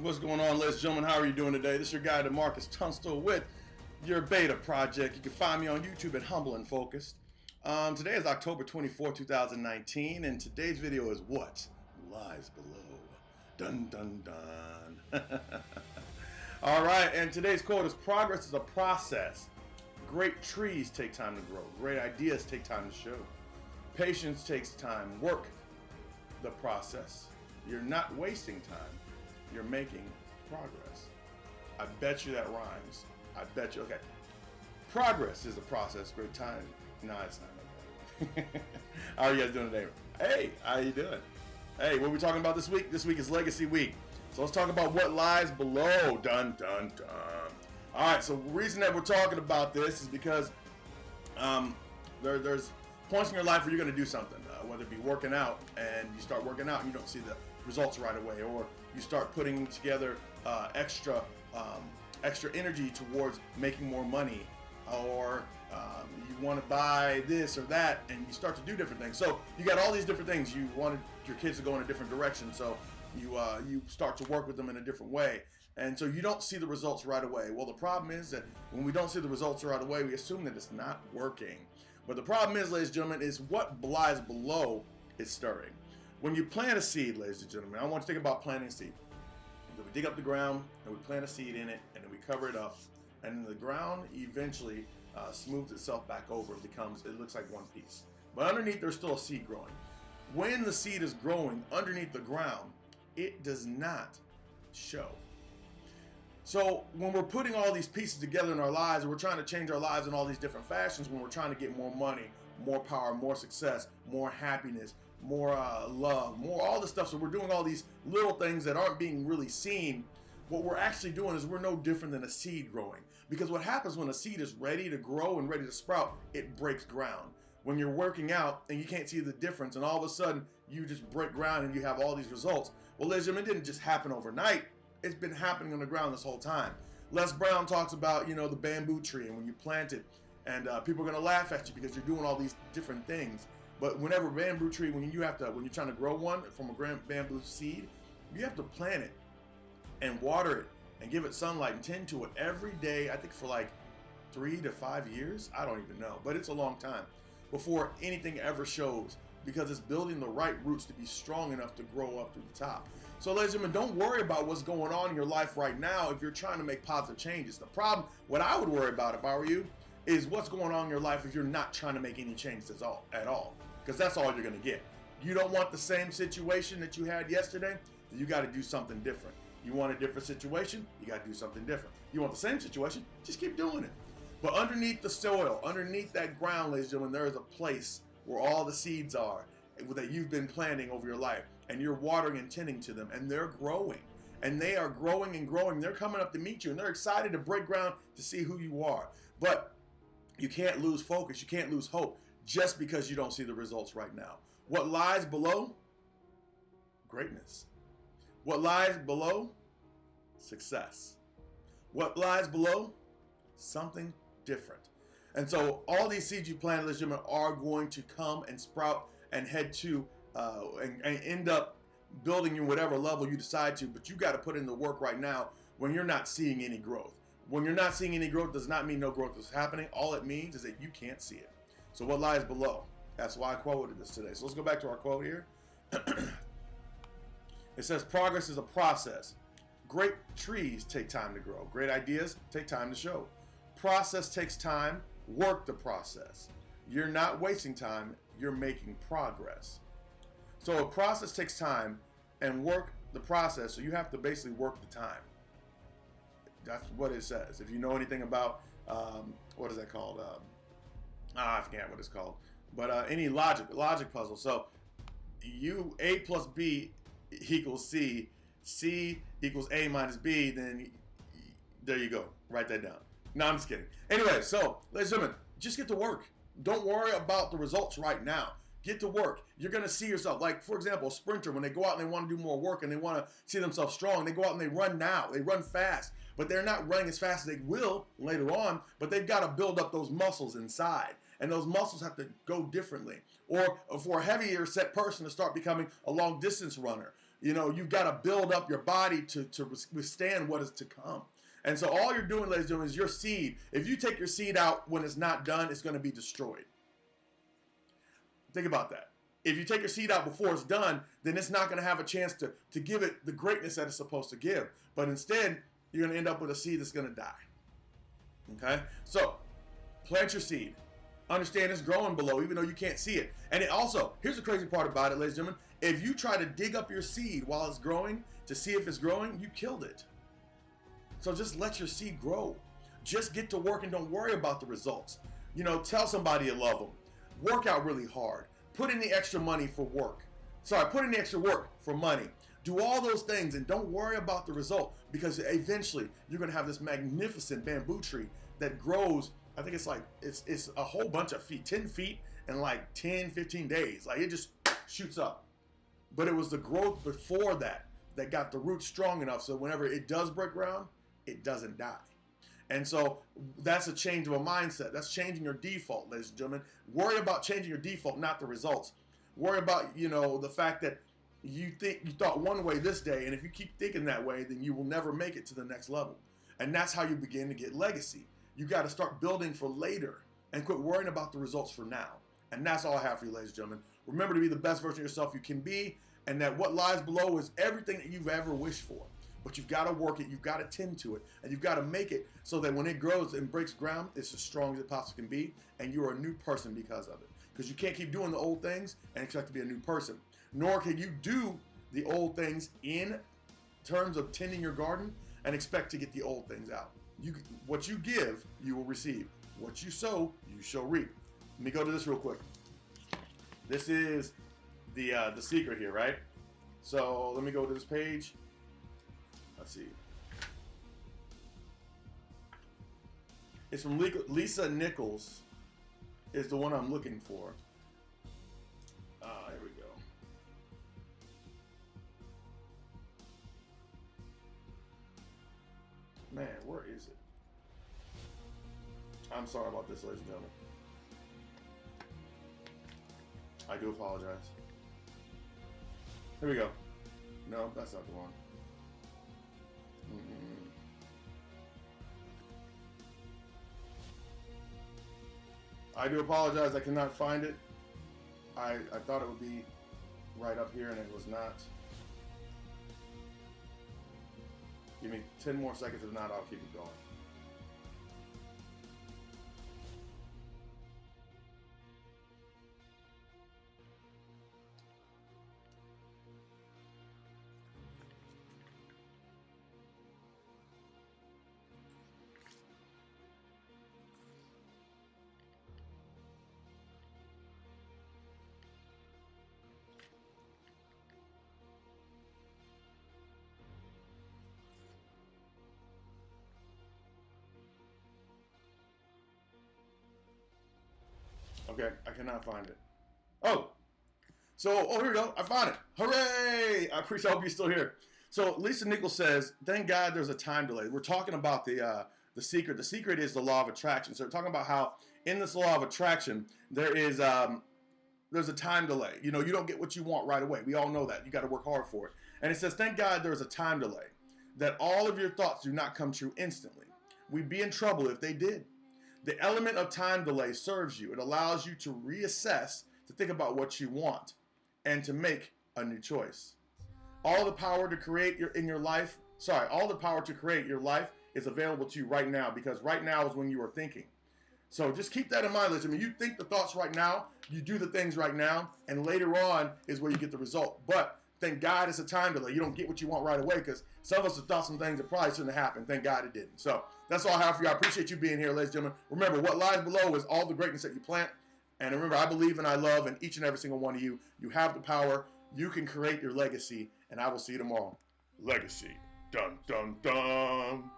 What's going on, ladies and gentlemen? How are you doing today? This is your guy, DeMarcus Tunstall, with your beta project. You can find me on YouTube at Humble and Focused. Today is October 24, 2019, and today's video is What Lies Below. Dun, dun, dun. All right, and today's quote is, progress is a process. Great trees take time to grow. Great ideas take time to show. Patience takes time. Work the process. You're not wasting time. You're making progress. I bet you that rhymes. I bet you. Okay. Progress is a process. Great time. No, it's not. How are you guys doing today? Hey, how you doing? Hey, what are we talking about this week? This week is Legacy Week. So let's talk about what lies below. Dun, dun, dun. All right, so the reason that we're talking about this is because there's points in your life where you're going to do something, whether it be working out, and you start working out and you don't see the results right away, or you start putting together extra energy towards making more money, or you want to buy this or that, and you start to do different things. So you got all these different things. You wanted your kids to go in a different direction, so you start to work with them in a different way, and so you don't see the results right away. Well, the problem is that when we don't see the results right away, we assume that it's not working. But the problem is, ladies and gentlemen, is what lies below is stirring. When you plant a seed, ladies and gentlemen, I want you to think about planting a seed. So we dig up the ground and we plant a seed in it, and then we cover it up, and then the ground eventually smooths itself back over and it looks like one piece. But underneath, there's still a seed growing. When the seed is growing underneath the ground, it does not show. So when we're putting all these pieces together in our lives, and we're trying to change our lives in all these different fashions, when we're trying to get more money, more power, more success, more happiness, more love, more all this stuff. So we're doing all these little things that aren't being really seen. What we're actually doing is we're no different than a seed growing. Because what happens when a seed is ready to grow and ready to sprout, it breaks ground. When you're working out and you can't see the difference, and all of a sudden you just break ground and you have all these results. Well, ladies and gentlemen, it didn't just happen overnight. It's been happening on the ground this whole time. Les Brown talks about, the bamboo tree, and when you plant it, and people are going to laugh at you because you're doing all these different things. But whenever bamboo tree, when you're trying to grow one from a bamboo seed, you have to plant it and water it and give it sunlight and tend to it every day. I think for like 3 to 5 years. I don't even know, but it's a long time before anything ever shows, because it's building the right roots to be strong enough to grow up to the top. So ladies and gentlemen, don't worry about what's going on in your life right now if you're trying to make positive changes. The problem, what I would worry about if I were you, is what's going on in your life if you're not trying to make any changes at all. Because that's all you're going to get. You don't want the same situation that you had yesterday, you got to do something different. You want a different situation, you got to do something different. You want the same situation, just keep doing it. But underneath the soil, underneath that ground, ladies and gentlemen, there is a place where all the seeds are that you've been planting over your life, and you're watering and tending to them, and they're growing. And they are growing and growing. They're coming up to meet you, and they're excited to break ground to see who you are. But you can't lose focus. You can't lose hope just because you don't see the results right now. What lies below? Greatness. What lies below? Success. What lies below? Something different. And so all these seeds you planted, ladies and gentlemen, are going to come and sprout and head to and end up building you whatever level you decide to. But you got to put in the work right now when you're not seeing any growth. When you're not seeing any growth does not mean no growth is happening. All it means is that you can't see it. So what lies below? That's why I quoted this today. So let's go back to our quote here. It says, progress is a process. Great trees take time to grow. Great ideas take time to show. Process takes time. Work the process. You're not wasting time. You're making progress. So a process takes time, and work the process. So you have to basically work the time. That's what it says. If you know anything about, what is that called? I forget what it's called. But any logic puzzle. So A plus B equals C. C equals A minus B. Then there you go. Write that down. No, I'm just kidding. Anyway, so ladies and gentlemen, just get to work. Don't worry about the results right now. Get to work. You're going to see yourself. Like, for example, a sprinter, when they go out and they want to do more work and they want to see themselves strong, they go out and they run now. They run fast. But they're not running as fast as they will later on, but they've got to build up those muscles inside. And those muscles have to go differently. Or for a heavier set person to start becoming a long distance runner, You know, you've got to build up your body to withstand what is to come. And so all you're doing, ladies and gentlemen, is your seed. If you take your seed out when it's not done, it's going to be destroyed. Think about that. If you take your seed out before it's done, then it's not going to have a chance to give it the greatness that it's supposed to give. But instead, you're going to end up with a seed that's going to die. Okay? So, plant your seed. Understand it's growing below, even though you can't see it. And it also, here's the crazy part about it, ladies and gentlemen. If you try to dig up your seed while it's growing to see if it's growing, you killed it. So just let your seed grow. Just get to work and don't worry about the results. You know, tell somebody you love them. Work out really hard. Put in the extra money for work. Put in the extra work for money. Do all those things and don't worry about the result, because eventually you're going to have this magnificent bamboo tree that grows. I think it's like, it's a whole bunch of feet, 10 feet in like 10, 15 days. Like, it just shoots up. But it was the growth before that that got the roots strong enough so whenever it does break ground, it doesn't die. And so that's a change of a mindset. That's changing your default, ladies and gentlemen. Worry about changing your default, not the results. Worry about, you know, the fact that you thought one way this day, and if you keep thinking that way, then you will never make it to the next level. And that's how you begin to get legacy. You got to start building for later and quit worrying about the results for now. And that's all I have for you, ladies and gentlemen. Remember to be the best version of yourself you can be, and that what lies below is everything that you've ever wished for. But you've got to work it, you've got to tend to it, and you've got to make it so that when it grows and breaks ground, it's as strong as it possibly can be, and you're a new person because of it. Because you can't keep doing the old things and expect to be a new person. Nor can you do the old things in terms of tending your garden and expect to get the old things out. What you give, you will receive. What you sow, you shall reap. Let me go to this real quick. This is the secret here, right? So let me go to this page. Let's see. It's from Lisa Nichols is the one I'm looking for. Here we go. Man, where is it? I'm sorry about this, ladies and gentlemen. I do apologize. Here we go. No, that's not the one. I do apologize, I cannot find it. I thought it would be right up here and it was not. Give me 10 more seconds, if not, I'll keep it going. Okay, I cannot find it. Oh, here we go. I found it. Hooray! I appreciate. I hope you're still here. So Lisa Nichols says, "Thank God there's a time delay." We're talking about the secret. The secret is the law of attraction. So we're talking about how in this law of attraction there is there's a time delay. You know, you don't get what you want right away. We all know that. You got to work hard for it. And it says, "Thank God there's a time delay. That all of your thoughts do not come true instantly. We'd be in trouble if they did." The element of time delay serves you. It allows you to reassess, to think about what you want, and to make a new choice. All the power to create all the power to create your life is available to you right now, because right now is when you are thinking. So just keep that in mind, listen. I mean, you think the thoughts right now, you do the things right now, and later on is where you get the result. But thank God it's a time delay. You don't get what you want right away, because some of us have thought some things that probably shouldn't have happened. Thank God it didn't. So that's all I have for you. I appreciate you being here, ladies and gentlemen. Remember, what lies below is all the greatness that you plant. And remember, I believe and I love in each and every single one of you. You have the power. You can create your legacy. And I will see you tomorrow. Legacy. Dun, dun, dun.